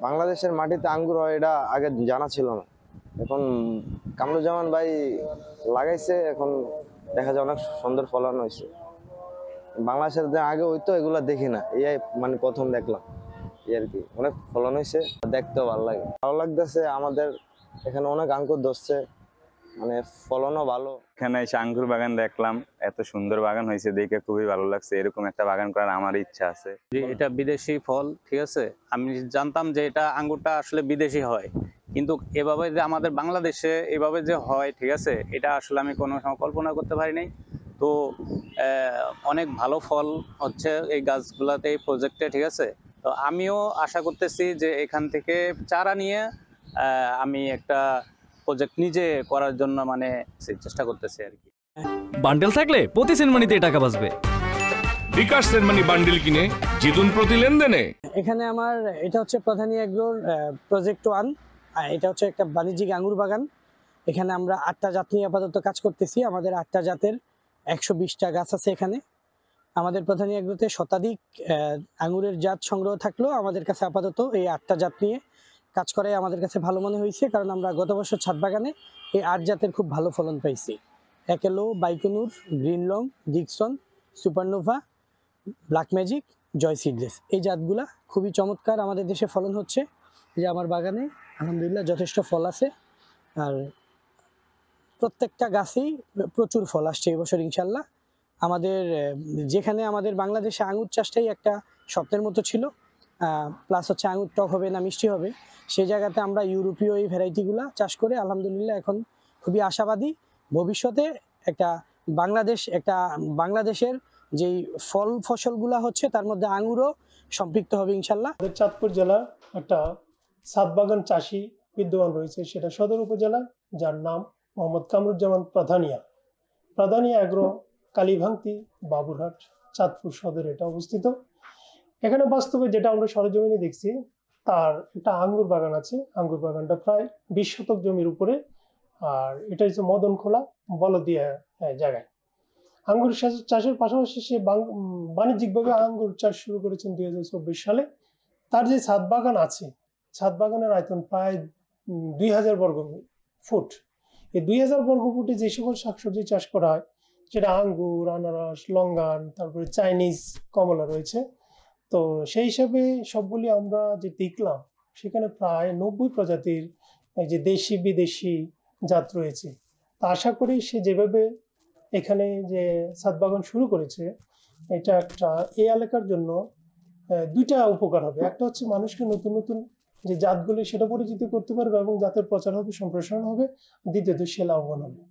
বাংলাদেশের মাটিতে আঙ্গুর হয় এটা আগে জানা ছিল না। এখন কামরুজ্জামান ভাই লাগাইছে, এখন দেখা যায় অনেক সুন্দর ফলন হয়েছে। বাংলাদেশের যে আগে হইতো এগুলা দেখি না, এই মানে প্রথম দেখলাম এই আর কি। অনেক ফলন হয়েছে, দেখতেও ভালো লাগে, ভালো লাগতেছে। আমাদের এখানে অনেক আঙ্গুর ধরছে, মানে ফলনও ভালো। এখানে এসে আঙ্গুর বাগান দেখলাম, এত সুন্দর বাগান হয়েছে দেখে খুবই ভালো লাগছে। এরকম একটা বাগান করার আমার ইচ্ছা আছে। যে এটা বিদেশি ফল, ঠিক আছে। আমি জানতাম যে এটা আঙ্গুরটা আসলে বিদেশি হয়, কিন্তু এভাবে যে আমাদের বাংলাদেশে এভাবে যে হয়, ঠিক আছে, এটা আসলে আমি কোনো সময় কল্পনা করতে পারি নাই। তো অনেক ভালো ফল হচ্ছে এই গাছগুলাতে, এই প্রজেক্টে, ঠিক আছে। তো আমিও আশা করতেছি যে এখান থেকে চারা নিয়ে আমি একটা প্রজেক্ট নিজে করার জন্য মানে চেষ্টা করতেছি আর কি। বান্ডেল থাকলে প্রতি সেনমানিতে টাকা বাঁচবে। বিকাশ সেনমানি বান্ডেল কিনে জিতুন প্রতি লেনদেনে। এখানে আমার এটা হচ্ছে প্রধানী এগ্রোর প্রজেক্ট 1। এটা হচ্ছে একটা বাণিজ্যিক আঙ্গুর বাগান। এখানে আমরা 8টা জাত নিয়ে আপাতত কাজ করতেছি। আমাদের 8টা জাতের 120টা গাছ আছে এখানে। আমাদের প্রধানী এগ্রোতে শতাধিক আঙ্গুরের জাত সংগ্রহ থাকলেও আমাদের কাছে আপাতত এই 8টা জাত নিয়ে কাজ করাই আমাদের কাছে ভালো মনে হয়েছে, কারণ আমরা গত বছর ছাদ বাগানে এই 8 জাতের খুব ভালো ফলন পাইছি। একেলো, Baikonur, green long, Dixon, supernova, black magic, joy seedless, এই জাতগুলা খুবই চমৎকার আমাদের দেশে ফলন হচ্ছে। যে আমার বাগানে আলহামদুলিল্লাহ যথেষ্ট ফল আছে, আর প্রত্যেকটা গাছেই প্রচুর ফল আসছে এবছর ইনশাল্লাহ। আমাদের যেখানে আমাদের বাংলাদেশে আঙুর চাষটাই একটা স্বপ্নের মতো ছিল, প্লাস হচ্ছে আঙুর টক হবে না মিষ্টি হবে, সেই জায়গাতে আমরা ইউরোপীয় এই ভ্যারাইটিগুলা চাষ করে আলহামদুলিল্লাহ এখন খুবই আশাবাদী। ভবিষ্যতে বাংলাদেশের যেই ফল ফসলগুলা হচ্ছে তার মধ্যে আঙুরও সম্পৃক্ত হবে ইনশাল্লাহ। চাঁদপুর জেলার একটা ছাদ বাগান চাষি বিদ্যমান রয়েছে, সেটা সদর উপজেলা, যার নাম মোহাম্মদ কামরুজ্জামান প্রাধানিয়া এগ্রো, কালীভাঙতি, বাবুরহাট, চাঁদপুর সদর এটা অবস্থিত। এখানে বাস্তবে যেটা আমরা সরেজমিনে দেখছি, তার একটা আঙ্গুর বাগান আছে। আঙ্গুর বাগানটা প্রায় 20 শতক জমির উপরে, আর এটা হচ্ছে মদনখোলা বলদিয়া জায়গায়। আঙ্গুর চাষের পাশাপাশি সে বাণিজ্যিকভাবে আঙ্গুর চাষ শুরু করেছেন 2024 সালে। তার যে ছাদ বাগান আছে, ছাদ বাগানের আয়তন প্রায় 2000 বর্গ ফুট। এই 2000 বর্গ ফুটে যে সকল শাকসবজি চাষ করা হয়, সেটা আঙ্গুর, আনারস, লঙ্গান, তারপরে চাইনিজ কমলা রয়েছে। তো সেই হিসাবে সবগুলি আমরা যে দেখলাম, সেখানে প্রায় 90 প্রজাতির এই যে দেশি বিদেশি জাত রয়েছে। তা আশা করি সে যেভাবে এখানে যে ছাদ বাগান শুরু করেছে, এটা একটা এই এলাকার জন্য দুইটা উপকার হবে। একটা হচ্ছে মানুষকে নতুন নতুন যে জাতগুলি সেটা পরিচিত করতে পারবে এবং জাতের প্রচার হবে, সম্প্রসারণ হবে। দ্বিতীয়ত সে লাভবান হবে।